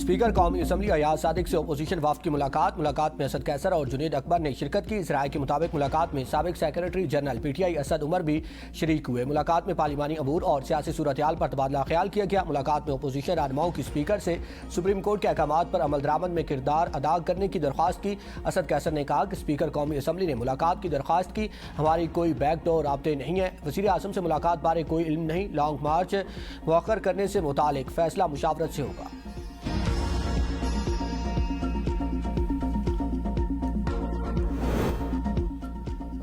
Speaker कौमी assembly Ayaz Sadiq से opposition वफ़द की मुलाकात में असद कैसर और जुनेद अकबर ने शिरकत की। इस राय के मुताबिक मुलाकात में साबिक secretary general PTI Asad Umar भी शरीक हुए। मुलाकात में पार्लिमानी अमूर और सियासी सूरत हाल पर तबादला ख्याल किया गया। मुलाकात में अपोजिशन रहनुमाओं की स्पीकर से सुप्रीम कोर्ट के अहकाम पर अमल दरामद में किरदार अदा करने की दरख्वास्त की। असद कैसर ने कहा कि स्पीकर कौमी असम्बली ने मुलाकात की दरख्वास्त की, हमारी कोई बैकडोर राब्ते नहीं है। वज़ीर आज़म से मुलाकात बारे कोई इल्म नहीं, लॉन्ग मार्च मुअख्खर करने से मुतालिक फैसला मुशावरत से होगा।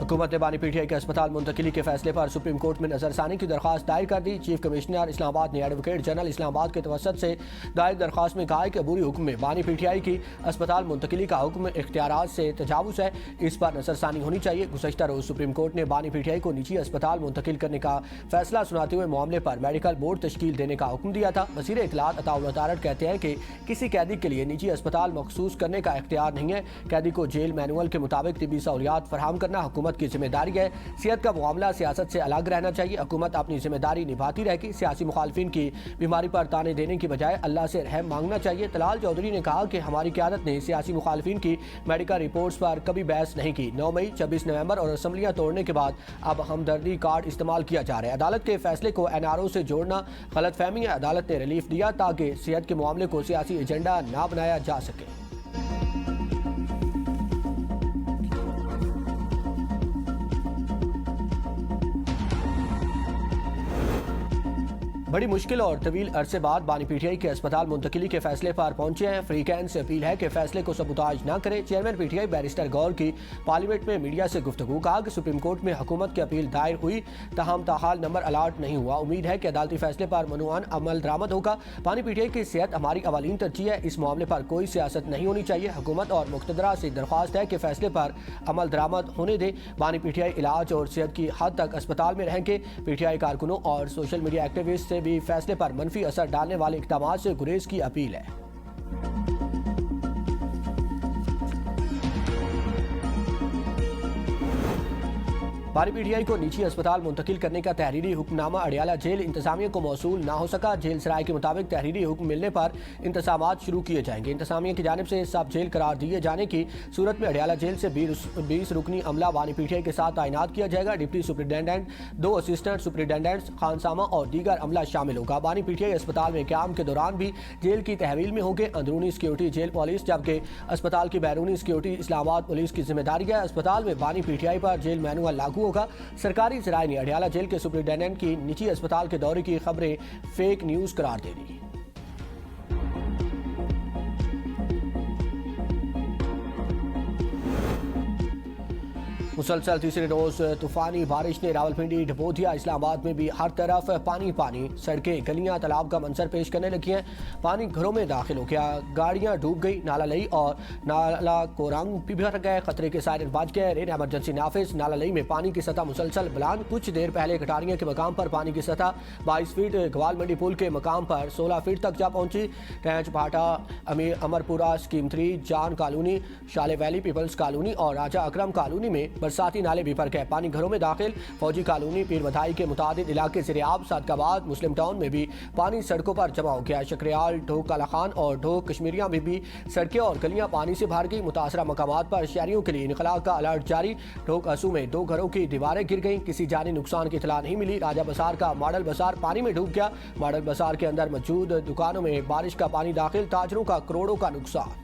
हुकूमत ने बानी PTI के अस्पताल मुंतकिली के फैसले पर सुप्रीम कोर्ट में नजरसानी की दरख्वास्त दायर कर दी। चीफ कमिश्नर इस्लामाबाद ने एडवोकेट जनरल इस्लामाबाद के तवसत से दायर दरख्वास्त में कहा है कि अबूरी हुक्म में बानी PTI की अस्पताल मुंतकिली का हुक्म इख्तियारात से तजावुज़ है, इस पर नजरसानी होनी चाहिए। गुज़श्ता रोज़ सुप्रीम कोर्ट ने बानी PTI को निजी अस्पताल मुंतकिल करने का फैसला सुनाते हुए मामले पर मेडिकल बोर्ड तश्कील देने का हुक्म दिया था। वज़ीर इत्तलात अताउल तारड़ कहते हैं कि किसी कैदी के लिए निजी अस्पताल मखसूस करने का इख्तियार नहीं है। कैदी को जेल मैनुअल के मुताबिक तिब्बी सहूलियात फराहम करना हुकूमत की जिम्मेदारी है। सेहत का मामला सियासत से अलग रहना चाहिए। हुकूमत अपनी जिम्मेदारी निभाती रहेगी। सियासी मुखालफिन की बीमारी पर ताने देने की बजाय अल्लाह से रहम मांगना चाहिए। तलाल चौधरी ने कहा कि हमारी क़यादत ने सियासी मुखालफिन की मेडिकल रिपोर्ट्स पर कभी बहस नहीं की। 9 मई 26 नवंबर और असम्बलियाँ तोड़ने के बाद अब हमदर्दी कार्ड इस्तेमाल किया जा रहा है। अदालत के फैसले को NRO से जोड़ना गलत फहमी है। अदालत ने रिलीफ दिया ताकि सेहत के मामले को सियासी एजेंडा ना बनाया जा सके। बड़ी मुश्किल और तवील अरसे बाद बानी PTI के अस्पताल मुंतकिली के फैसले पर पहुंचे हैं। फ्रीकैन से अपील है कि फैसले को सबूताज न करें। चेयरमैन PTI बैरिस्टर गौर की पार्लियामेंट में मीडिया से गुफ्तगू, कहा कि सुप्रीम कोर्ट में हुकूमत की अपील दायर हुई, तहम ताहाल नंबर अलाट नहीं हुआ। उम्मीद है कि अदालती फैसले पर मनुआन अमल दरामद होगा। बानी PTI की सेहत हमारी अवालीन तरजीह है, इस मामले पर कोई सियासत नहीं होनी चाहिए। हुकूमत और मुक़्तदरा से दरख्वास्त है कि फैसले पर अमल दरामद होने दें। बानी PTI इलाज और सेहत की हद तक अस्पताल में रहेंगे। PTI कारकुनों और सोशल मीडिया एक्टिविस्ट से भी फैसले पर मनफी असर डालने वाले इक़दामात से गुरेज की अपील है। बानी PTI को निजी अस्पताल मुंतकिल करने का तहरीरी हुक्मनामा अडियाला जेल इंतजामिया को मौसूल ना हो सका। जेल सराय के मुताबिक तहरीरी हुक्म मिलने पर इंतजामात शुरू किए जाएंगे। इंतजामिया की जानिब से सब जेल करार दिए जाने की सूरत में अडियाला जेल से 20 रुकनी अमला बानी PTI के साथ तैनात किया जाएगा। डिप्टी सुपरिटेंडेंट, 2 असिस्टेंट सुपरिटेंडेंट्स, खानसामा और दीगर अमला शामिल होगा। बानी PTI अस्पताल में क्याम के दौरान भी जेल की तहवील में होंगे। अंदरूनी सिक्योरिटी जेल पुलिस, जबकि अस्पताल की बैरूनी सिक्योरिटी इस्लामाबाद पुलिस की जिम्मेदारी है। अस्पताल में बानी PTI पर जेल मैनुअल लागू होगा। सरकारी ज़राए ने अडियाला जेल के सुपरिटेंडेंट की निजी अस्पताल के दौरे की खबरें फेक न्यूज़ करार दे दी। मुसलसल तीसरे रोज तूफानी बारिश ने रावलपिंडी, ढपोथिया, इस्लामाबाद में भी हर तरफ पानी पानी। सड़कें, गलियां तालाब का मंजर पेश करने लगी हैं। पानी घरों में दाखिल हो गया, गाड़ियां डूब गई। नाला लई और नाला कोरंग भी भर गए। खतरे के सायरन बज गए। रेन एमरजेंसी नाफिज। नाला लई में पानी की सतह मुसलसल बुलंद। कुछ देर पहले कटारियां के मकाम पर पानी की सतह 22 फीट, ग्वाल मंडी पुल के मकाम पर 16 फीट तक जा पहुंची। टैंच भाटा, अमरपुरा, स्कीम 3, जान कॉलोनी, शाले वैली, पीपल्स कॉलोनी और राजा अकरम कॉलोनी में बरसाती नाले भी भर गए। पानी घरों में दाखिल। फौजी कॉलोनी, पीर बधाई के मुतादिद इलाके ज़ेर-ए-आब। सादकाबाद, मुस्लिम टाउन में भी पानी सड़कों पर जमा हो गया। शक्रियाल, ढोक काला खान और ढोक कश्मीरिया में भी सड़कें और गलियां पानी से भर गई। मुतासरा मकामात पर शहरियों के लिए इनकला का अलर्ट जारी। ढोक असू में 2 घरों की दीवारें गिर गईं। किसी जानी नुकसान की इतला नहीं मिली। राजा बसार का मॉडल बाजार पानी में डूब गया। मॉडल बाजार के अंदर मौजूद दुकानों में बारिश का पानी दाखिल। ताजरों का करोड़ों का नुकसान।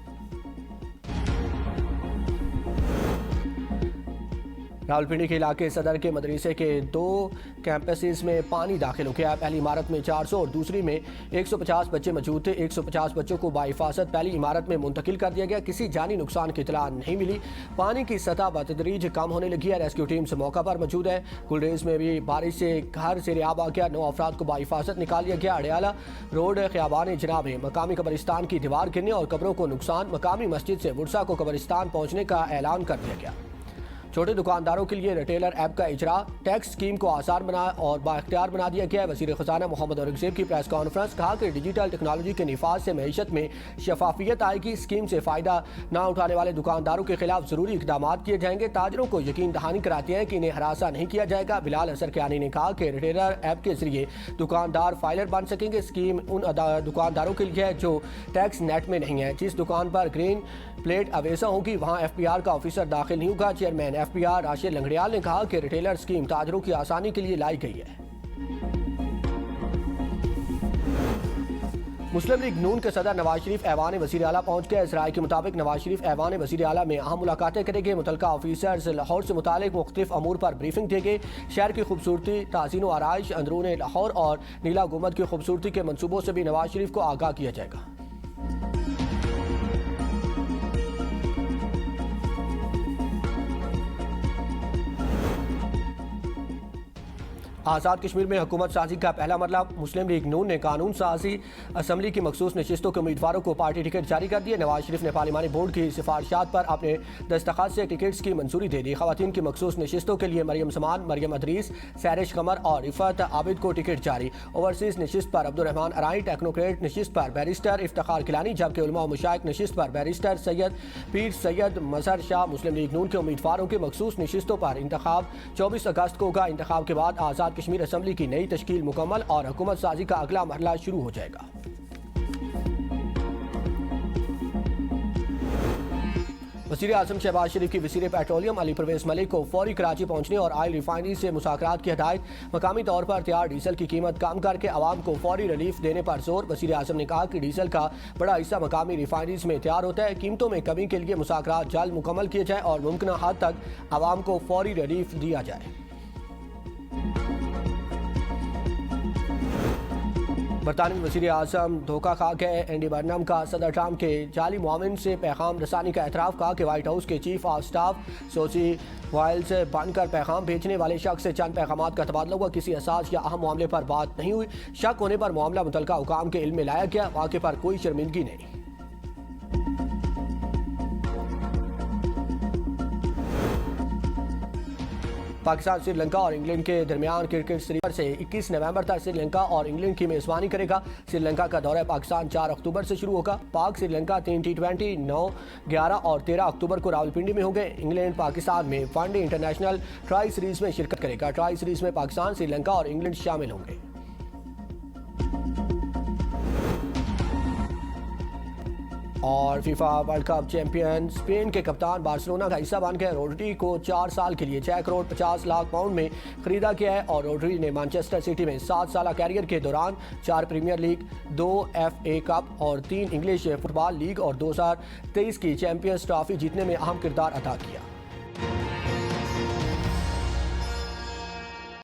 रावलपिंडी के इलाके सदर के मदरसे के 2 कैंपसेस में पानी दाखिल हो गया। पहली इमारत में 400 और दूसरी में 150 बच्चे मौजूद थे। 150 बच्चों को बाहिफाजत पहली इमारत में मुंतकिल कर दिया गया। किसी जानी नुकसान की इतला नहीं मिली। पानी की सतह बतदरीज कम होने लगी है। रेस्क्यू टीम से मौका पर मौजूद है। गुलरेज में भी बारिश से घर ज़ेर-ए-आब आ गया। 9 अफराद को बाहिफाजत निकाल लिया गया। अडियाला रोड ख़ियाबान जनाब में मकामी कब्रिस्तान की दीवार गिरने और कब्रों को नुकसान। मकामी मस्जिद से वुरसा को कब्रिस्तान पहुँचने का ऐलान कर दिया गया। छोटे दुकानदारों के लिए रिटेलर ऐप का इजरा, टैक्स स्कीम को आसान बना और बाख्तियार बना दिया गया है। वज़ीर ख़ज़ाना मोहम्मद औरंगज़ेब की प्रेस कॉन्फ्रेंस, कहा कि डिजिटल टेक्नोलॉजी के निफाज से मईशत में शफाफियत आएगी। स्कीम से फ़ायदा न उठाने वाले दुकानदारों के खिलाफ ज़रूरी इक़दाम किए जाएंगे। ताजरों को यकीन दहानी कराते हैं कि इन्हें हरासा नहीं किया जाएगा। बिलाल असर कियानी ने कहा कि रिटेलर ऐप के जरिए दुकानदार फाइलर बन सकेंगे। स्कीम उन दुकानदारों के लिए है जो टैक्स नेट में नहीं है। जिस दुकान पर ग्रीन प्लेट अवेसा होगी वहां FPR का ऑफिसर दाखिल नहीं होगा। चेयरमैन FPR राशिद लंगड़ियाल ने कहा कि रिटेलर स्कीम ताजरों की आसानी के लिए लाई गई है। मुस्लिम लीग नून के सदर नवाज शरीफ ऐवान वज़ीर आला पहुंच गए। इस राय के मुताबिक नवाज शरीफ ऐवान वज़ीर आला में अहम मुलाकातें करेंगे। मुतल्लिका ऑफिसर्स लाहौर से मुतालिक मुख्तलिफ अमूर पर ब्रीफिंग देंगे। शहर की खूबसूरती, ताज़ीन व आराइश, अंदरून लाहौर और नीला गुंबद की खूबसूरती के मनसूबों से भी नवाज शरीफ को आगाह किया जाएगा। आज़ाद कश्मीर में हुकूमत साजी का पहला मरला, मुस्लिम लीग नून ने कानून साजी असम्बली की मखसूस नशिस्तों के उम्मीदवारों को पार्टी टिकट जारी कर दिए। नवाज शरीफ ने पार्लिमानी बोर्ड की सिफारिशात पर अपने दस्तखत से टिकट्स की मंजूरी दे दी। खवातीन की मखसूस नशिस्तों के लिए मरियम समान, मरियम अदरीस, सैरिश कमर और रिफत आबिद को टिकट जारी। ओवरसीज नशिस्त पर अब्दुर्रहमान अराई, टेक्नोक्रेट नशिस्त पर बैरिस्टर इफ्तिखार किलानी, जबकि उलमा व मुशाइख नशिस्त पर बैरिस्टर सैयद पीर सैयद मजहर शाह। मुस्लिम लीग नून के उम्मीदवारों की मखसूस नशिस्तों पर इंतखाब 24 अगस्त को होगा। इंतखाब के बाद आज़ाद कश्मीर असम्बली की नई तश्कील मुकम्मल और हुकूमत साजी का अगला मरहला शुरू हो जाएगा। वज़ीर आज़म शहबाज शरीफ की वज़ीर पेट्रोलियम अली परवेज़ मलिक को फौरी कराची पहुंचने और ऑयल रिफाइनरी से मुज़ाकरात की हिदायत। मकामी तौर पर तैयार डीजल की कीमत कम करके आवाम को फौरी रिलीफ देने पर जोर। वज़ीर आज़म ने कहा कि डीजल का बड़ा हिस्सा मकामी रिफाइनरीज में तैयार होता है। कीमतों में कमी के लिए मुज़ाकरात जल्द मुकम्मल किए जाए और मुमकिन हद तक आवाम को फौरी रिलीफ दिया जाए। बरतानवी वज़ीर आज़म धोखा खा गए। एंडी बर्नम का सदर ट्रम्प के जाली मुआविन से पैगाम रसानी का एतराफ़। कहा कि व्हाइट हाउस के chief of staff Sochi while से बनकर पैगाम भेजने वाले शख्स से चंद पैगामात का तबादला हुआ। किसी असास या अहम मामले पर बात नहीं हुई। शक होने पर मामला मुतल्लिका हुकाम के इल्म में लाया गया। वाक़े पर कोई शर्मिंदगी नहीं। पाकिस्तान श्रीलंका और इंग्लैंड के दरमियान क्रिकेट सीरीज से 21 नवंबर तक श्रीलंका और इंग्लैंड की मेज़बानी करेगा। श्रीलंका का दौरा पाकिस्तान 4 अक्टूबर से शुरू होगा। पाक श्रीलंका 3 T20 9, 11 और 13 अक्टूबर को रावलपिंडी में होंगे। इंग्लैंड पाकिस्तान में वनडे इंटरनेशनल ट्राई सीरीज में शिरकत करेगा। ट्राई सीरीज में पाकिस्तान, श्रीलंका और इंग्लैंड शामिल होंगे। और FIFA world cup champion Spain के कप्तान बार्सिलोना का हिस्सा बन गए। रोड्री को 4 साल के लिए 6 करोड़ 50 लाख पाउंड में खरीदा गया है और रोड्री ने मैनचेस्टर सिटी में 7 साल कैरियर के दौरान 4 प्रीमियर लीग, 2 FA कप और 3 इंग्लिश फुटबॉल लीग और 2023 की चैंपियंस ट्रॉफी जीतने में अहम किरदार अदा किया।